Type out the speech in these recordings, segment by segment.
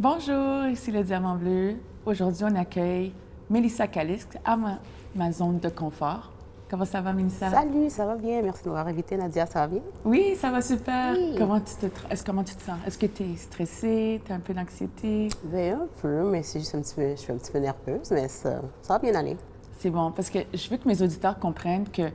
Bonjour, ici le Diamant Bleu. Aujourd'hui, on accueille Mélissa Calixte à ma zone de confort. Comment ça va, Mélissa? Salut, ça va bien? Merci de m'avoir invité, Nadia. Ça va bien? Oui, ça va super. Oui. Comment tu te sens? Est-ce que tu es stressée? Tu as un peu d'anxiété? Ben, un peu, mais c'est juste je suis un petit peu nerveuse, mais ça va bien aller. C'est bon, parce que je veux que mes auditeurs comprennent que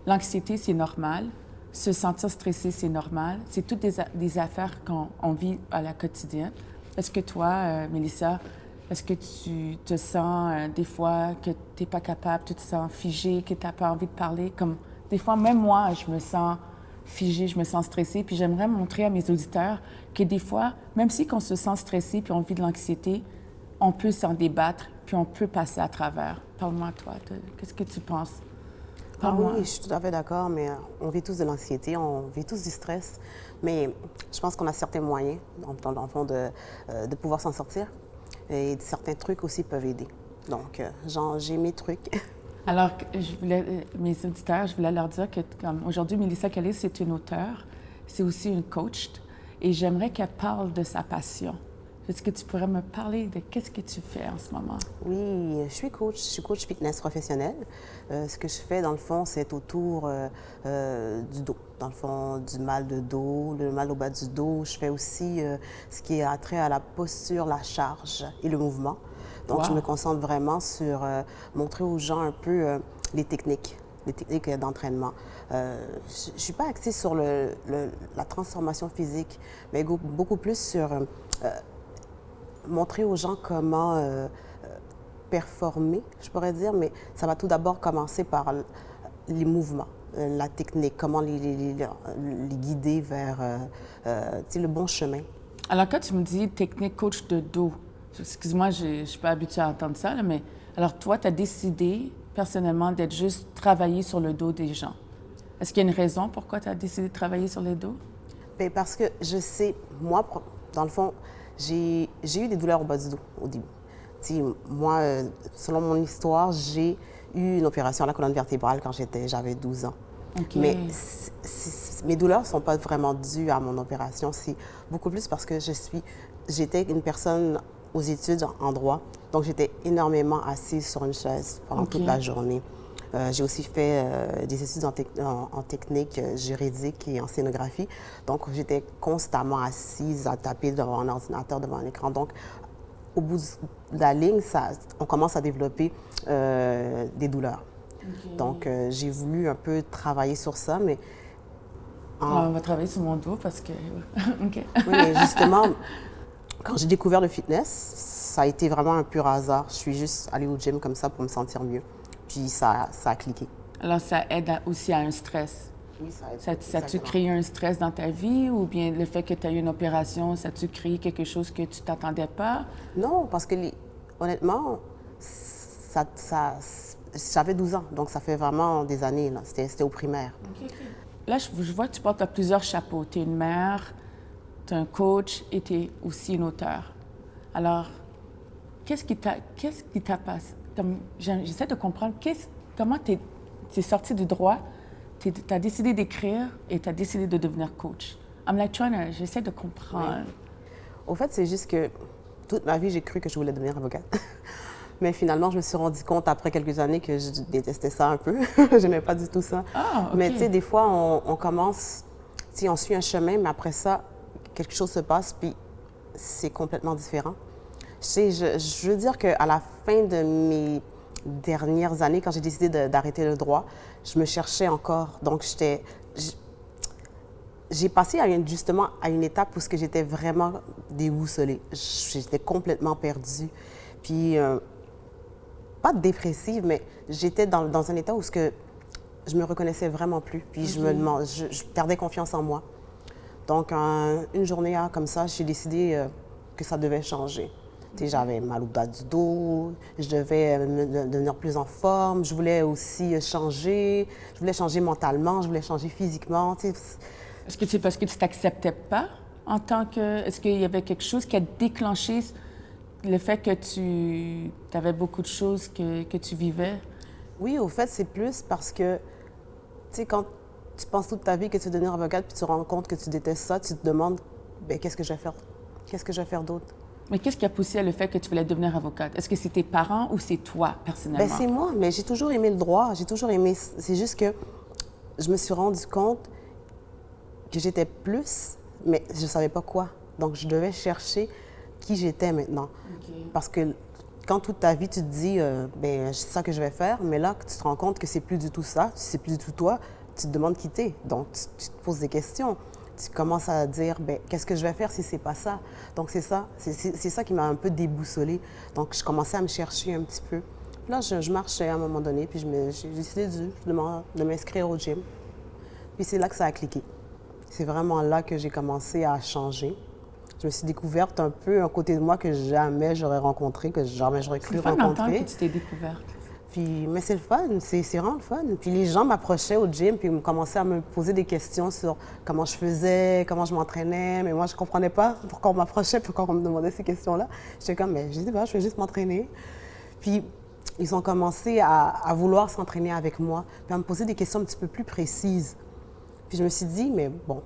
l'anxiété, c'est normal. Se sentir stressé, c'est normal. C'est toutes des affaires qu'on vit à la quotidienne. Est-ce que toi, Mélissa, est-ce que tu te sens des fois que tu n'es pas capable, tu te sens figée, que tu n'as pas envie de parler? Comme des fois, même moi, je me sens figée, je me sens stressée. Puis j'aimerais montrer à mes auditeurs que des fois, même si on se sent stressé puis on vit de l'anxiété, on peut s'en débattre puis on peut passer à travers. Parle-moi, toi, qu'est-ce que tu penses? Ah Parle-moi. oui, je suis tout à fait d'accord, mais on vit tous de l'anxiété, on vit tous du stress, mais je pense qu'on a certains moyens, dans le fond, de pouvoir s'en sortir, et certains trucs aussi peuvent aider. Donc, j'ai mes trucs. Alors, mes auditeurs, je voulais leur dire que comme aujourd'hui, Mélissa Calixte, c'est une auteure, c'est aussi une coach, et j'aimerais qu'elle parle de sa passion. Est-ce que tu pourrais me parler de qu'est-ce que tu fais en ce moment? Oui, je suis coach fitness professionnel. Ce que je fais, dans le fond, c'est autour du dos. Dans le fond, du mal de dos, le mal au bas du dos. Je fais aussi ce qui a trait à la posture, la charge et le mouvement. Donc, je me Wow! concentre vraiment sur montrer aux gens un peu les techniques d'entraînement. Je ne suis pas axée sur la transformation physique, mais beaucoup plus sur montrer aux gens comment performer, je pourrais dire, mais ça va tout d'abord commencer par les mouvements, la technique, comment les guider vers le bon chemin. Alors, quand tu me dis technique coach de dos, excuse-moi, je ne suis pas habituée à entendre ça, là, mais alors toi, tu as décidé personnellement d'être juste travailler sur le dos des gens. Est-ce qu'il y a une raison pourquoi tu as décidé de travailler sur le dos? Bien, parce que je sais, moi, dans le fond, j'ai eu des douleurs au bas du dos au début. T'sais, moi, selon mon histoire, j'ai eu une opération à la colonne vertébrale quand j'avais 12 ans. OK. Mais mes douleurs ne sont pas vraiment dues à mon opération. C'est beaucoup plus parce que j'étais une personne aux études en droit. Donc, j'étais énormément assise sur une chaise pendant toute la journée. J'ai aussi fait des études en technique juridique et en scénographie. Donc, j'étais constamment assise à taper devant un ordinateur, devant un écran. Donc, au bout de la ligne, on commence à développer des douleurs. OK. Donc, j'ai voulu un peu travailler sur ça, mais On va travailler sur mon dos parce que... OK. oui, mais justement, quand j'ai découvert le fitness, ça a été vraiment un pur hasard. Je suis juste allée au gym comme ça pour me sentir mieux. Puis ça a cliqué. Alors, ça aide aussi à un stress. Oui, ça aide. Ça a-tu Exactement. créé un stress dans ta vie ou bien le fait que tu as eu une opération, ça a-tu créé quelque chose que tu t'attendais pas? Non, parce que honnêtement, j'avais 12 ans, donc ça fait vraiment des années. Là. C'était au primaire. Là, je vois que tu portes plusieurs chapeaux. Tu es une mère, tu es un coach et tu es aussi une auteure. Alors, qu'est-ce qui t'a passé? J'essaie de comprendre comment tu es sortie du droit, tu as décidé d'écrire et tu as décidé de devenir coach. J'essaie de comprendre. Au fait, c'est juste que toute ma vie, j'ai cru que je voulais devenir avocate. Mais finalement, je me suis rendu compte après quelques années que je détestais ça un peu. Je n'aimais pas du tout ça. Ah, OK. Mais tu sais, des fois, on commence, tu sais, on suit un chemin, mais après ça, quelque chose se passe, puis c'est complètement différent. Tu sais, je veux dire qu'à la fin de mes dernières années, quand j'ai décidé d'arrêter le droit, je me cherchais encore. Donc, j'ai passé justement à une étape où j'étais vraiment déboussolée. J'étais complètement perdue. Puis, pas dépressive, mais j'étais dans un état où je me reconnaissais vraiment plus. Puis je perdais confiance en moi. Donc, une journée comme ça, j'ai décidé que ça devait changer. Tu sais, j'avais mal au bas du dos, je devais devenir plus en forme, je voulais aussi changer, je voulais changer mentalement, je voulais changer physiquement. Tu sais. Est-ce que c'est parce que tu t'acceptais pas en tant que... Est-ce qu'il y avait quelque chose qui a déclenché le fait que tu avais beaucoup de choses que tu vivais? Oui, au fait, c'est plus parce que, tu sais, quand tu penses toute ta vie que tu veux devenir avocate, puis tu te rends compte que tu détestes ça, tu te demandes, bien, qu'est-ce que je vais faire? Qu'est-ce que je vais faire d'autre? Mais qu'est-ce qui a poussé le fait que tu voulais devenir avocate? Est-ce que c'est tes parents ou c'est toi, personnellement? Ben, c'est moi, mais j'ai toujours aimé le droit. J'ai toujours aimé. C'est juste que je me suis rendu compte que j'étais plus, mais je ne savais pas quoi. Donc, je devais chercher qui j'étais maintenant. Parce que quand toute ta vie, tu te dis, ben, c'est ça que je vais faire, mais là, tu te rends compte que c'est plus du tout ça, c'est plus du tout toi, tu te demandes qui t'es. Donc, tu te poses des questions. Tu commences à dire, ben, qu'est-ce que je vais faire si c'est pas ça? Donc, c'est ça qui m'a un peu déboussolée. Donc, je commençais à me chercher un petit peu. Là, je marchais à un moment donné, puis j'ai décidé de m'inscrire au gym. Puis c'est là que ça a cliqué. C'est vraiment là que j'ai commencé à changer. Je me suis découverte un peu un côté de moi que jamais j'aurais rencontré, que jamais j'aurais cru rencontrer. C'est le fun d'entendre que tu t'es découverte. Puis, mais c'est le fun, c'est vraiment le fun. Puis les gens m'approchaient au gym, puis ils commençaient à me poser des questions sur comment je faisais, comment je m'entraînais. Mais moi, je ne comprenais pas pourquoi on m'approchait, pourquoi on me demandait ces questions-là. J'étais comme, mais je sais pas, je vais juste m'entraîner. Puis ils ont commencé à vouloir s'entraîner avec moi, puis à me poser des questions un petit peu plus précises. Puis je me suis dit, mais bon,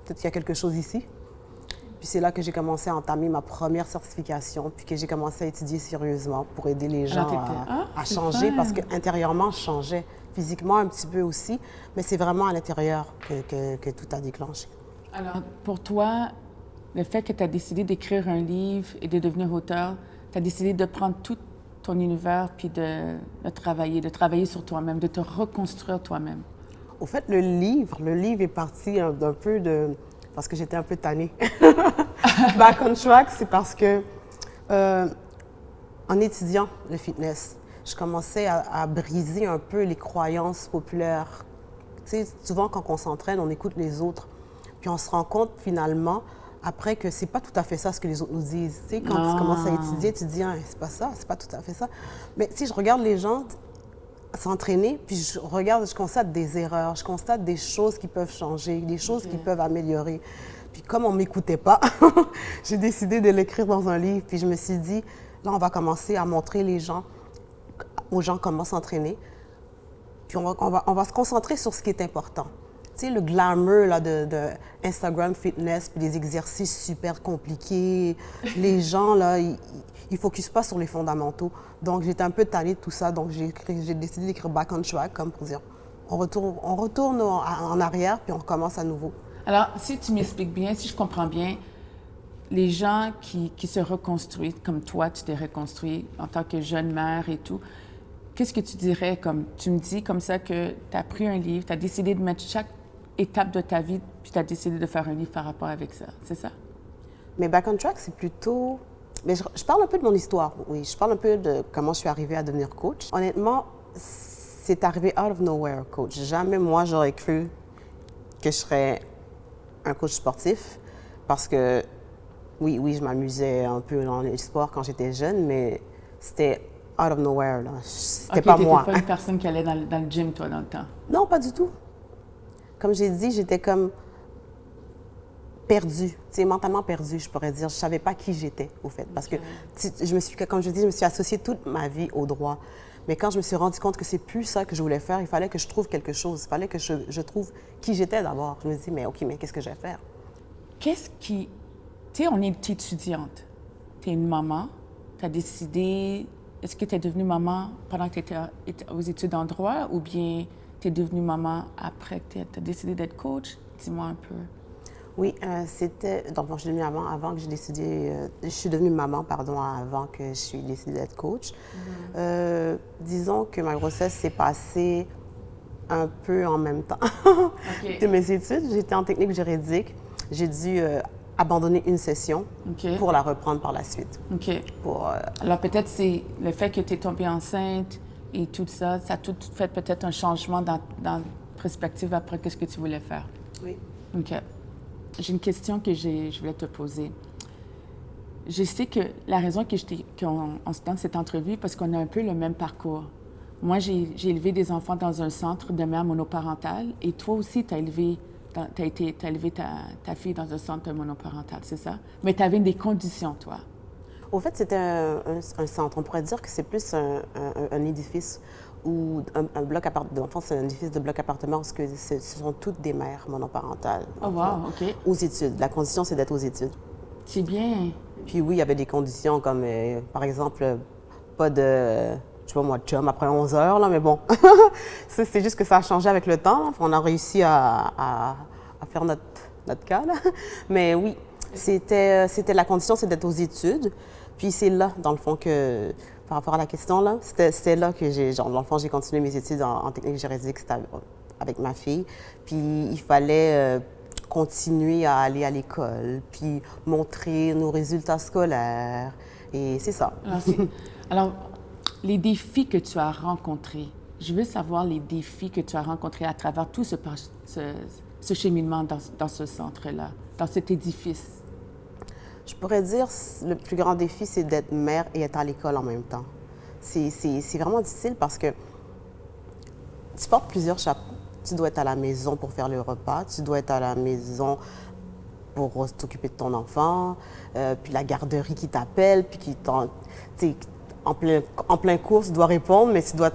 peut-être qu'il y a quelque chose ici. Puis c'est là que j'ai commencé à entamer ma première certification, puis que j'ai commencé à étudier sérieusement pour aider les gens à changer, parce qu'intérieurement, je changeais. Physiquement, un petit peu aussi, mais c'est vraiment à l'intérieur que tout a déclenché. Alors, pour toi, le fait que tu as décidé d'écrire un livre et de devenir auteur, tu as décidé de prendre tout ton univers puis de travailler sur toi-même, de te reconstruire toi-même. Au fait, le livre est parti d'un peu de... parce que j'étais un peu tannée. Back on track, c'est parce que, en étudiant le fitness, je commençais à briser un peu les croyances populaires. Tu sais, souvent, quand on s'entraîne, on écoute les autres. Puis on se rend compte, finalement, après, que c'est pas tout à fait ça ce que les autres nous disent. Tu sais, quand tu commences à étudier, tu te dis, ah, c'est pas ça, c'est pas tout à fait ça. Mais si je regarde les gens s'entraîner, puis je constate des erreurs, je constate des choses qui peuvent changer, des choses qui peuvent améliorer. Puis comme on ne m'écoutait pas, j'ai décidé de l'écrire dans un livre. Puis je me suis dit, là, on va commencer à montrer aux gens comment s'entraîner. Puis on va se concentrer sur ce qui est important. Tu sais, le glamour là, de Instagram Fitness, puis des exercices super compliqués. Les gens, là, ils ne focusent pas sur les fondamentaux. Donc, j'étais un peu tannée de tout ça. Donc, j'ai décidé d'écrire Back on Track, comme pour dire, on retourne en arrière, puis on recommence à nouveau. Alors, si tu m'expliques bien, si je comprends bien, les gens qui se reconstruisent, comme toi, tu t'es reconstruit en tant que jeune mère et tout, qu'est-ce que tu dirais, comme tu me dis comme ça que tu as pris un livre, tu as décidé de mettre chaque étape de ta vie, puis tu as décidé de faire un livre par rapport avec ça, c'est ça? Mais Back on Track, c'est plutôt... Mais je parle un peu de mon histoire, oui. Je parle un peu de comment je suis arrivée à devenir coach. Honnêtement, c'est arrivé out of nowhere, coach. Jamais moi, j'aurais cru que je serais un coach sportif parce que, oui, je m'amusais un peu dans les sports quand j'étais jeune, mais c'était out of nowhere, là. C'était pas moi. Tu n'étais pas une personne qui allait dans le gym, toi, dans le temps? Non, pas du tout. Comme j'ai dit, j'étais comme perdue, tu sais, mentalement perdue, je pourrais dire. Je ne savais pas qui j'étais, au fait. Parce que, comme je dis, je me suis associée toute ma vie au droit. Mais quand je me suis rendu compte que c'est plus ça que je voulais faire, il fallait que je trouve quelque chose. Il fallait que je trouve qui j'étais d'abord. Je me dis, mais OK, mais qu'est-ce que je vais faire? Qu'est-ce qui... Tu sais, on est étudiante. Tu es une maman. Tu as décidé... Est-ce que tu es devenue maman pendant que tu étais aux études en droit ou bien tu es devenue maman après que tu as décidé d'être coach? Dis-moi un peu. Oui, c'était... Donc, je suis devenue maman avant que j'ai décidé... je suis devenue maman, pardon, avant que je suis décidée d'être coach. Disons que ma grossesse s'est passée un peu en même temps de mes études. J'étais en technique juridique. J'ai dû abandonner une session pour la reprendre par la suite. Alors, peut-être c'est le fait que tu es tombée enceinte et tout ça, ça a tout fait peut-être un changement dans la perspective après qu'est-ce que tu voulais faire. Oui. OK. J'ai une question que je voulais te poser. Je sais que la raison qu'on se donne cette entrevue, parce qu'on a un peu le même parcours. Moi, j'ai élevé des enfants dans un centre de mère monoparentale et toi aussi, tu as élevé ta fille dans un centre monoparental, c'est ça? Mais tu avais des conditions, toi. Au fait, c'était un centre. On pourrait dire que c'est plus un édifice ou un bloc appartement. Enfin, c'est un édifice de bloc appartement parce que ce sont toutes des mères monoparentales. Oh wow, OK. Aux études. La condition, c'est d'être aux études. C'est bien. Puis oui, il y avait des conditions comme, par exemple, pas de, je sais pas moi, de chum après 11 heures, là, mais bon. C'est juste que ça a changé avec le temps. Là. On a réussi à faire notre cas, là. Mais oui, c'était la condition, c'est d'être aux études. Puis c'est là, dans le fond, que, par rapport à la question, là, c'était là que dans le fond, j'ai continué mes études en technique juridique, c'était avec ma fille. Puis il fallait continuer à aller à l'école, puis montrer nos résultats scolaires. Et c'est ça. Alors, les défis que tu as rencontrés, je veux savoir les défis que tu as rencontrés à travers tout ce cheminement dans ce centre-là, dans cet édifice. Je pourrais dire le plus grand défi, c'est d'être mère et être à l'école en même temps. C'est vraiment difficile parce que tu portes plusieurs chapeaux. Tu dois être à la maison pour faire le repas, tu dois être à la maison pour t'occuper de ton enfant, puis la garderie qui t'appelle, puis en plein cours, tu dois répondre, mais tu dois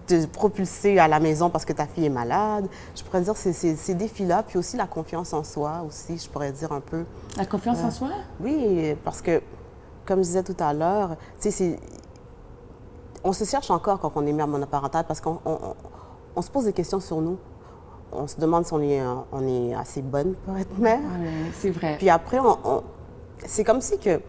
te propulser à la maison parce que ta fille est malade. Je pourrais dire ces défis-là, puis aussi la confiance en soi aussi, je pourrais dire un peu. La confiance en soi? Oui, parce que, comme je disais tout à l'heure, on se cherche encore quand on est mère monoparentale parce qu'on se pose des questions sur nous. On se demande si on est assez bonne pour être mère. Oui, c'est vrai. Puis après, c'est comme si que,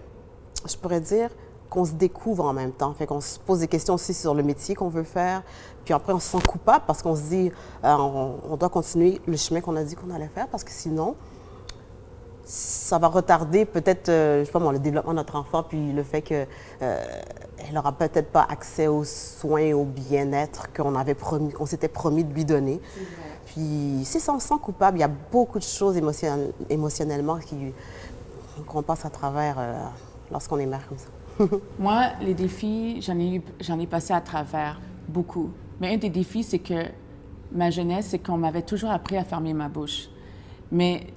je pourrais dire, qu'on se découvre en même temps. Fait qu'on se pose des questions aussi sur le métier qu'on veut faire. Puis après, on se sent coupable parce qu'on se dit, on doit continuer le chemin qu'on a dit qu'on allait faire parce que sinon, ça va retarder peut-être, je sais pas moi, le développement de notre enfant, puis le fait qu'elle n'aura peut-être pas accès aux soins et au bien-être qu'on s'était promis de lui donner. Puis c'est ça, on se sent coupable. Il y a beaucoup de choses émotionnellement qu'on passe à travers lorsqu'on est mère comme ça. Moi, les défis, j'en ai passé à travers beaucoup. Mais un des défis, c'est que ma jeunesse, c'est qu'on m'avait toujours appris à fermer ma bouche. Mais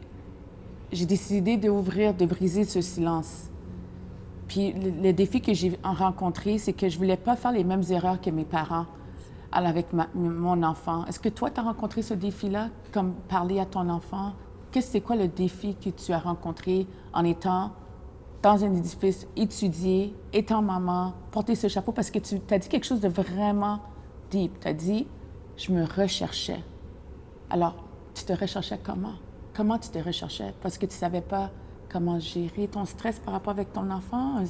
j'ai décidé de briser ce silence. Puis le défi que j'ai rencontré, c'est que je voulais pas faire les mêmes erreurs que mes parents avec mon enfant. Est-ce que toi, tu as rencontré ce défi-là, comme parler à ton enfant? C'est quoi le défi que tu as rencontré en étant dans un édifice, étudié, étant maman, porter ce chapeau? Parce que tu as dit quelque chose de vraiment deep. Tu as dit, je me recherchais. Alors, tu te recherchais comment? Comment tu te recherchais? Parce que tu ne savais pas comment gérer ton stress par rapport avec ton enfant?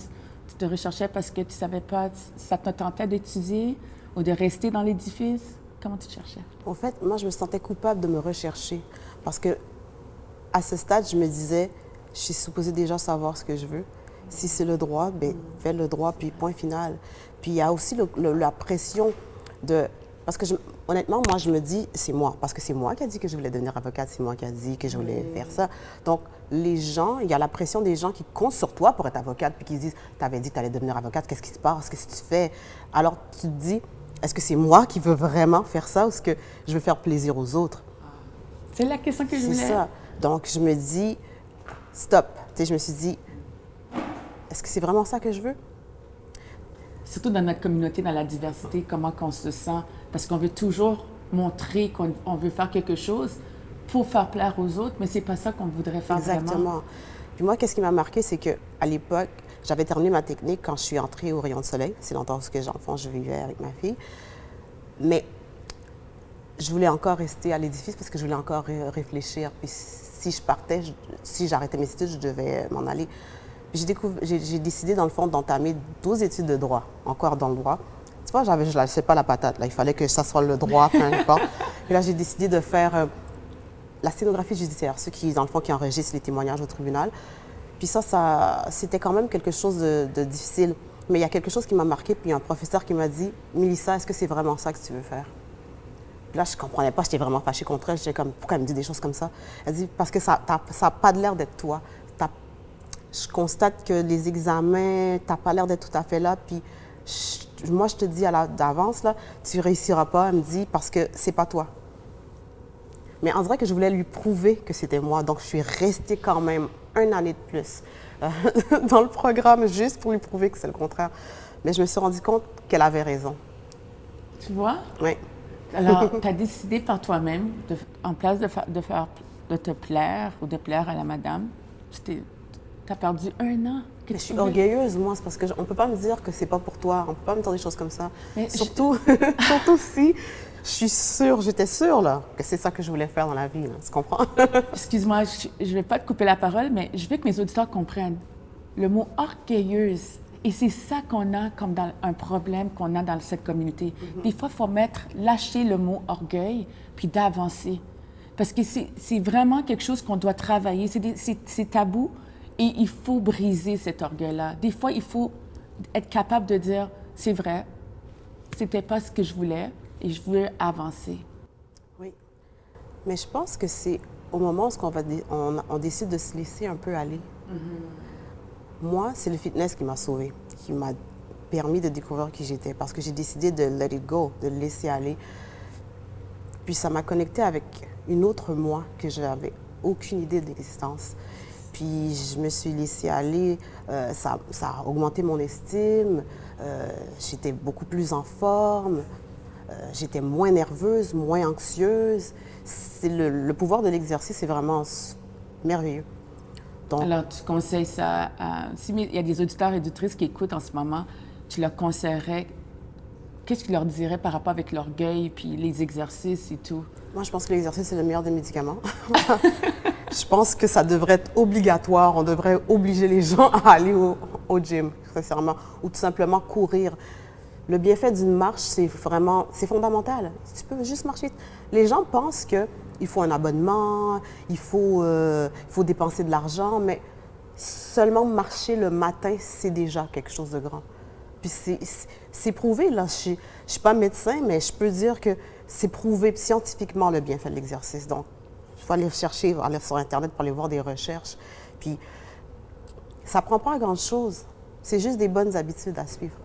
Tu te recherchais parce que tu ne savais pas, ça te tentait d'étudier ou de rester dans l'édifice? Comment tu te cherchais? En fait, moi, je me sentais coupable de me rechercher parce que à ce stade, je me disais, je suis supposée déjà savoir ce que je veux. Si c'est le droit, bien, fais le droit, puis point final. Puis il y a aussi la pression de... Parce que honnêtement, moi, je me dis, c'est moi. Parce que c'est moi qui a dit que je voulais devenir avocate, c'est moi qui a dit que je voulais faire ça. Donc, les gens, il y a la pression des gens qui comptent sur toi pour être avocate, puis qui disent, tu avais dit que tu allais devenir avocate, qu'est-ce qui se passe, qu'est-ce que tu fais? Alors, tu te dis, est-ce que c'est moi qui veux vraiment faire ça ou est-ce que je veux faire plaisir aux autres? C'est la question que je voulais... C'est ça. Donc, je me dis, stop. Tu sais, je me suis dit, est-ce que c'est vraiment ça que je veux? Surtout dans notre communauté, dans la diversité, comment qu'on se sent. Parce qu'on veut toujours montrer qu'on veut faire quelque chose pour faire plaire aux autres, mais c'est pas ça qu'on voudrait faire vraiment. Exactement. Puis moi, qu'est-ce qui m'a marqué, c'est qu'à l'époque, j'avais terminé ma technique quand je suis entrée au Rayon de Soleil. C'est longtemps que je vivais avec ma fille. Mais je voulais encore rester à l'édifice parce que je voulais encore réfléchir. Puis si je partais, si j'arrêtais mes études, je devais m'en aller. J'ai décidé, dans le fond, d'entamer 12 études de droit, encore dans le droit. Tu vois, je ne lâchais pas la patate. Là. Il fallait que ça soit le droit, peu importe. Et là, j'ai décidé de faire la sténographie judiciaire, ceux qui, dans le fond, qui enregistrent les témoignages au tribunal. Puis ça c'était quand même quelque chose de difficile. Mais il y a quelque chose qui m'a marqué, puis il y a un professeur qui m'a dit, « Mélissa, est-ce que c'est vraiment ça que tu veux faire? » Puis là, je ne comprenais pas, j'étais vraiment fâchée contre elle. J'étais comme, pourquoi elle me dit des choses comme ça? Elle dit, parce que ça n'a pas l'air d'être toi. Je constate que les examens, tu n'as pas l'air d'être tout à fait là. Puis moi, je te dis d'avance, là, tu ne réussiras pas. Elle me dit, parce que c'est pas toi. Mais on dirait que je voulais lui prouver que c'était moi. Donc, je suis restée quand même une année de plus dans le programme juste pour lui prouver que c'est le contraire. Mais je me suis rendu compte qu'elle avait raison. Tu vois? Oui. Alors, tu as décidé par toi-même, en place de te plaire ou de plaire à la madame. Tu as perdu 1 an. Je suis orgueilleuse, moi, c'est parce qu'on ne peut pas me dire que c'est pas pour toi, on ne peut pas me dire des choses comme ça. Mais surtout, surtout si j'étais sûre là, que c'est ça que je voulais faire dans la vie, là, tu comprends? Excuse-moi, je ne vais pas te couper la parole, mais je veux que mes auditeurs comprennent. Le mot orgueilleuse, et c'est ça qu'on a comme dans un problème qu'on a dans cette communauté. Des fois, il faut lâcher le mot orgueil, puis d'avancer. Parce que c'est vraiment quelque chose qu'on doit travailler. C'est tabou. Et il faut briser cet orgueil-là. Des fois, il faut être capable de dire, c'est vrai, c'était pas ce que je voulais et je veux avancer. Oui. Mais je pense que c'est au moment où on décide de se laisser un peu aller. Moi, c'est le fitness qui m'a sauvée, qui m'a permis de découvrir qui j'étais parce que j'ai décidé de let it go, de le laisser aller. Puis ça m'a connectée avec une autre moi que je n'avais aucune idée de l'existence. Puis je me suis laissée aller, ça a augmenté mon estime, j'étais beaucoup plus en forme, j'étais moins nerveuse, moins anxieuse. Le pouvoir de l'exercice, c'est vraiment merveilleux. Donc, alors, tu conseilles ça s'il y a des auditeurs et auditrices qui écoutent en ce moment, tu leur conseillerais, qu'est-ce que tu leur dirais par rapport avec l'orgueil puis les exercices et tout? Moi, je pense que l'exercice, c'est le meilleur des médicaments. Je pense que ça devrait être obligatoire. On devrait obliger les gens à aller au gym, sincèrement, ou tout simplement courir. Le bienfait d'une marche, c'est fondamental. Tu peux juste marcher. Les gens pensent qu'il faut un abonnement, il faut dépenser de l'argent, mais seulement marcher le matin, c'est déjà quelque chose de grand. Puis c'est prouvé, là. Je ne suis pas médecin, mais je peux dire que c'est prouvé scientifiquement le bienfait de l'exercice. Donc, il faut aller chercher, aller sur Internet pour aller voir des recherches. Puis, ça ne prend pas grand-chose. C'est juste des bonnes habitudes à suivre.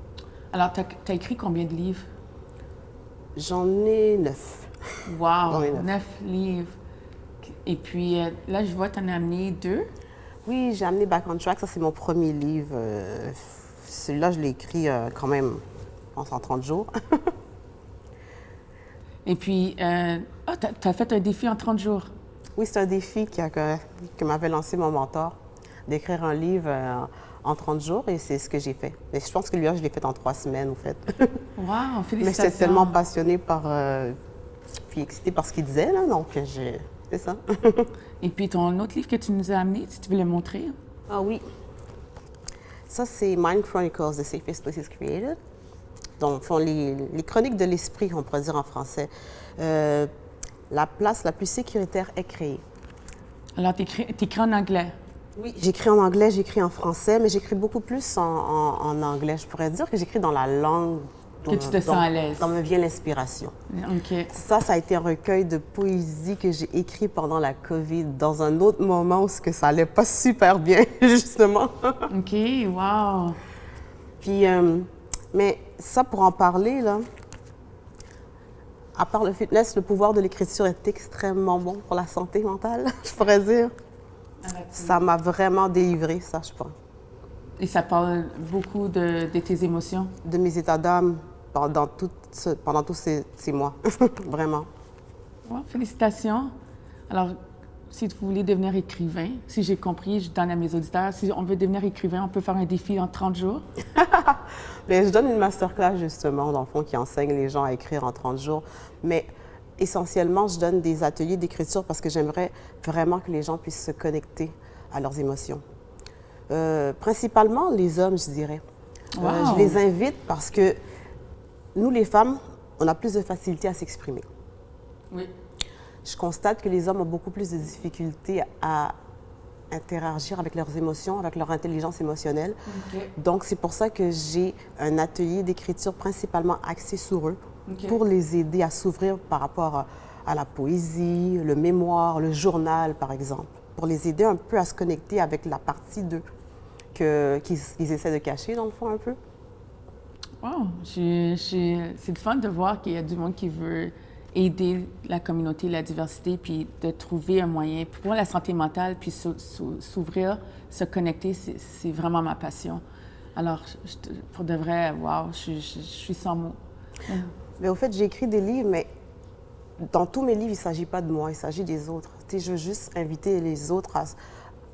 Alors, tu as écrit combien de livres? J'en ai 9. Wow! 9 livres. Et puis, là, je vois que tu en as amené 2. Oui, j'ai amené Back on Track. Ça, c'est mon premier livre. Celui-là, je l'ai écrit quand même, je pense, en 30 jours. Et puis, tu as fait un défi en 30 jours. Oui, c'est un défi que m'avait lancé mon mentor, d'écrire un livre en 30 jours, et c'est ce que j'ai fait. Mais je pense que lui, je l'ai fait en 3 semaines, en fait. Wow, félicitations! Mais j'étais tellement passionnée puis excitée par ce qu'il disait, là, donc c'est ça. Et puis, ton autre livre que tu nous as amené, si tu veux le montrer. Ah oui. Ça, c'est Mind Chronicles, The Safest Places Created. Donc, les chroniques de l'esprit, on pourrait dire en français. La place la plus sécuritaire est créée. Alors, tu écris en anglais? Oui, j'écris en anglais, j'écris en français, mais j'écris beaucoup plus en anglais. Je pourrais dire que j'écris dans la langue que tu te sens à l'aise. Dont me vient l'inspiration. OK. Ça a été un recueil de poésie que j'ai écrit pendant la COVID, dans un autre moment où ça allait pas super bien, justement. OK, wow! Puis, mais ça, pour en parler, là, à part le fitness, le pouvoir de l'écriture est extrêmement bon pour la santé mentale, je pourrais dire. Ça m'a vraiment délivré, ça, je pense. Et ça parle beaucoup de tes émotions? De mes états d'âme pendant tous ces mois, vraiment. Ouais, félicitations. Alors, si vous voulez devenir écrivain, si j'ai compris, je donne à mes auditeurs, si on veut devenir écrivain, on peut faire un défi en 30 jours? Bien, je donne une masterclass, justement, dans le fond, qui enseigne les gens à écrire en 30 jours. Mais essentiellement, je donne des ateliers d'écriture parce que j'aimerais vraiment que les gens puissent se connecter à leurs émotions. Principalement les hommes, je dirais. Wow. Je les invite parce que nous, les femmes, on a plus de facilité à s'exprimer. Oui. Je constate que les hommes ont beaucoup plus de difficultés à interagir avec leurs émotions, avec leur intelligence émotionnelle. Okay. Donc, c'est pour ça que j'ai un atelier d'écriture principalement axé sur eux, pour les aider à s'ouvrir par rapport à la poésie, le mémoire, le journal, par exemple, pour les aider un peu à se connecter avec la partie d'eux qu'ils essaient de cacher, dans le fond, un peu. Wow! C'est le fun de voir qu'il y a du monde qui veut aider la communauté, la diversité, puis de trouver un moyen pour la santé mentale, puis s'ouvrir, se connecter, c'est vraiment ma passion. Alors, pour de vrai, wow, je suis sans mots. Mais au fait, j'ai écrit des livres, mais dans tous mes livres, il ne s'agit pas de moi, il s'agit des autres. Tu sais, je veux juste inviter les autres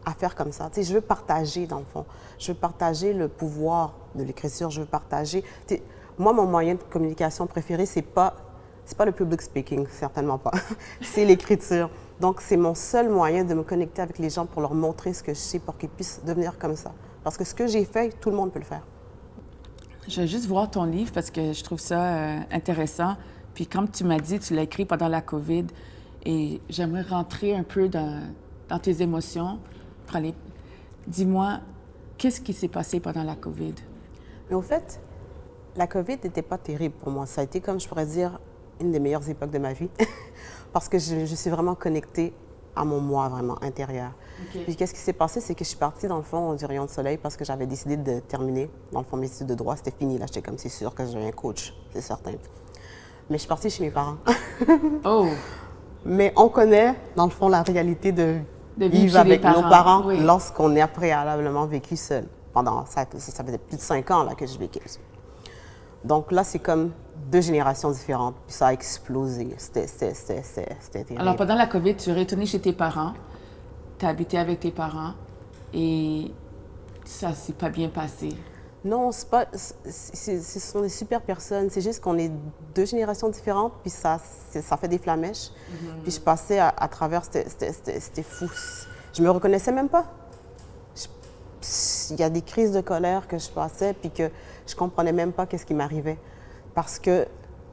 à faire comme ça. Tu sais, je veux partager, dans le fond. Je veux partager le pouvoir de l'écriture. Je veux partager... Tu sais, moi, mon moyen de communication préféré, c'est pas le public speaking, certainement pas. C'est l'écriture. Donc, c'est mon seul moyen de me connecter avec les gens pour leur montrer ce que je sais pour qu'ils puissent devenir comme ça. Parce que ce que j'ai fait, tout le monde peut le faire. Je vais juste voir ton livre parce que je trouve ça intéressant. Puis comme tu m'as dit, tu l'as écrit pendant la COVID et j'aimerais rentrer un peu dans tes émotions. Dis-moi, qu'est-ce qui s'est passé pendant la COVID? Mais au fait, la COVID n'était pas terrible pour moi. Ça a été, comme je pourrais dire, une des meilleures époques de ma vie parce que je suis vraiment connectée à mon moi vraiment intérieur. Okay. Puis qu'est-ce qui s'est passé, c'est que je suis partie dans le fond du Rayon de Soleil parce que j'avais décidé de terminer dans le fond mes études de droit. C'était fini là, j'étais comme c'est sûr que j'avais un coach, c'est certain. Mais je suis partie chez mes parents. Oh! Mais on connaît dans le fond la réalité de vivre avec nos parents oui. Lorsqu'on est préalablement vécu seul. Pendant ça faisait plus de 5 ans là que je vécu. Donc là, c'est comme 2 générations différentes. Puis ça a explosé. C'était terrible. Alors, pendant la COVID, tu es retourné chez tes parents. Tu as habité avec tes parents. Et ça ne s'est pas bien passé. Non, ce sont des super personnes. C'est juste qu'on est 2 générations différentes. Puis ça fait des flamèches. Mm-hmm. Puis je passais à travers. C'était fou. Je me reconnaissais même pas. Il y a des crises de colère que je passais. Puis que je comprenais même pas qu'est-ce qui m'arrivait. Parce que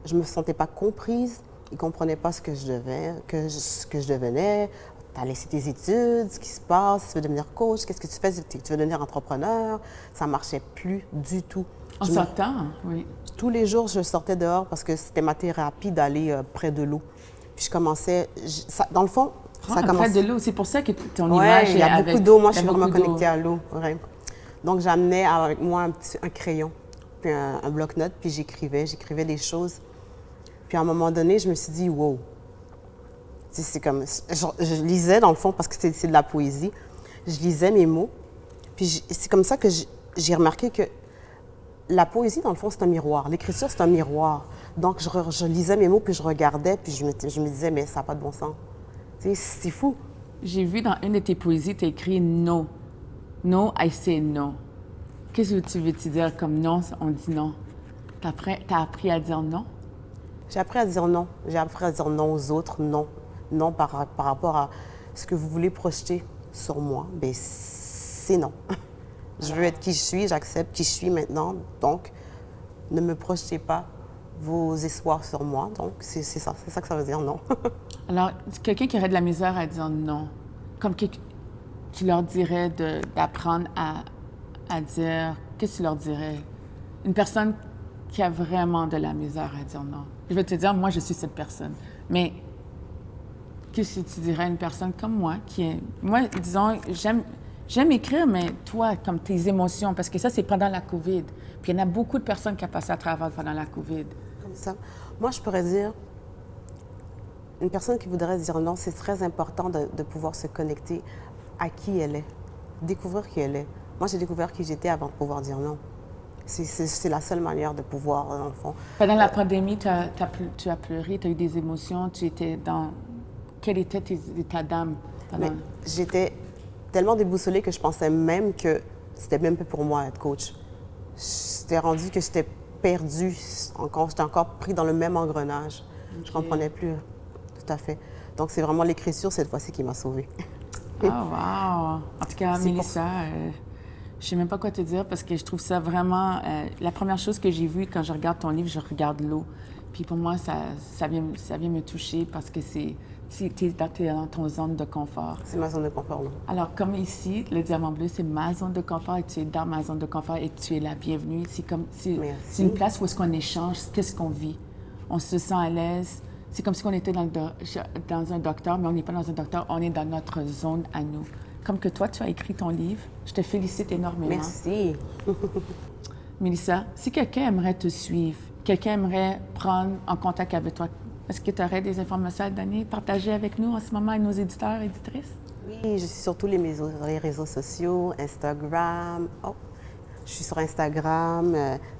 je me sentais pas comprise. Ils comprenaient pas ce que je devenais. Tu as laissé tes études, ce qui se passe, tu veux devenir coach, qu'est-ce que tu fais? Tu veux devenir entrepreneur. Ça marchait plus du tout. En sortant, oui. Tous les jours, je sortais dehors parce que c'était ma thérapie d'aller près de l'eau. Puis je commençais, dans le fond, ça commençait... Près de l'eau, c'est pour ça que ton image est il y a beaucoup d'eau. Moi, je suis vraiment connectée à l'eau. Ouais. Donc, j'amenais avec moi un crayon, puis un bloc-notes, puis j'écrivais des choses. Puis à un moment donné, je me suis dit, wow. C'est comme, je lisais dans le fond parce que c'est de la poésie. Je lisais mes mots. Puis c'est comme ça que j'ai remarqué que la poésie, dans le fond, c'est un miroir. L'écriture, c'est un miroir. Donc, je lisais mes mots, puis je regardais, puis je me disais, mais ça n'a pas de bon sens. C'est fou. J'ai vu dans une de tes poésies, tu as écrit « No ». « No, I say no ». Qu'est-ce que tu veux te dire comme non, on dit non? T'as appris à dire non? J'ai appris à dire non. J'ai appris à dire non aux autres, non. Non par rapport à ce que vous voulez projeter sur moi. Bien, c'est non. Je veux être qui je suis, j'accepte qui je suis maintenant. Donc, ne me projetez pas vos espoirs sur moi. Donc, c'est ça que ça veut dire non. Alors, quelqu'un qui aurait de la misère à dire non, comme tu leur dirais d'apprendre à dire, qu'est-ce que tu leur dirais? Une personne qui a vraiment de la misère à dire non. Je vais te dire, moi, je suis cette personne. Mais qu'est-ce que tu dirais à une personne comme moi qui est... Moi, disons, j'aime écrire, mais toi, comme tes émotions, parce que ça, c'est pendant la COVID. Puis il y en a beaucoup de personnes qui ont passé à travers pendant la COVID. Comme ça. Moi, je pourrais dire, une personne qui voudrait dire non, c'est très important de pouvoir se connecter à qui elle est, découvrir qui elle est. Moi, j'ai découvert qui j'étais avant de pouvoir dire non. C'est la seule manière de pouvoir, dans le fond. Pendant la pandémie, tu as pleuré, tu as eu des émotions, tu étais dans... Quel était tes états d'âme? J'étais tellement déboussolée que je pensais même que c'était même pas pour moi être coach. J'étais rendue que j'étais perdue, j'étais encore pris dans le même engrenage. Okay. Je comprenais plus, tout à fait. Donc, c'est vraiment l'écriture, cette fois-ci, qui m'a sauvée. Oh, wow! En tout cas, Mélissa, je sais même pas quoi te dire parce que je trouve ça vraiment... la première chose que j'ai vue quand je regarde ton livre, je regarde l'eau. Puis pour moi, ça vient me toucher parce que tu es dans ton zone de confort. C'est ma zone de confort, là. Alors, comme ici, le Diamant Bleu, c'est ma zone de confort et tu es dans ma zone de confort et tu es la bienvenue. C'est une place où est-ce qu'on échange, qu'est-ce qu'on vit. On se sent à l'aise. C'est comme si on était dans un docteur, mais on n'est pas dans un docteur, on est dans notre zone à nous. Comme que toi, tu as écrit ton livre. Je te félicite énormément. Merci. Mélissa, si quelqu'un aimerait te suivre, quelqu'un aimerait prendre en contact avec toi, est-ce que tu aurais des informations à donner, partager avec nous en ce moment, avec nos éditeurs et éditrices? Oui, je suis sur tous les réseaux sociaux, Instagram. Oh, je suis sur Instagram,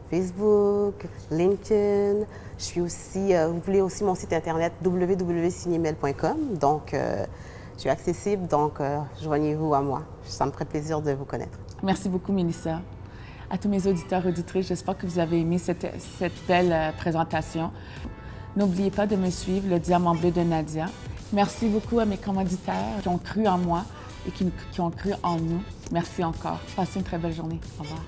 Facebook, LinkedIn. Je suis aussi, vous voulez aussi mon site internet www.cinemel.com. Donc, Je suis accessible, donc joignez-vous à moi. Ça me ferait plaisir de vous connaître. Merci beaucoup, Mélissa. À tous mes auditeurs et auditrices, j'espère que vous avez aimé cette belle présentation. N'oubliez pas de me suivre, le Diamant bleu de Nadia. Merci beaucoup à mes commanditaires qui ont cru en moi et qui ont cru en nous. Merci encore. Passez une très belle journée. Au revoir.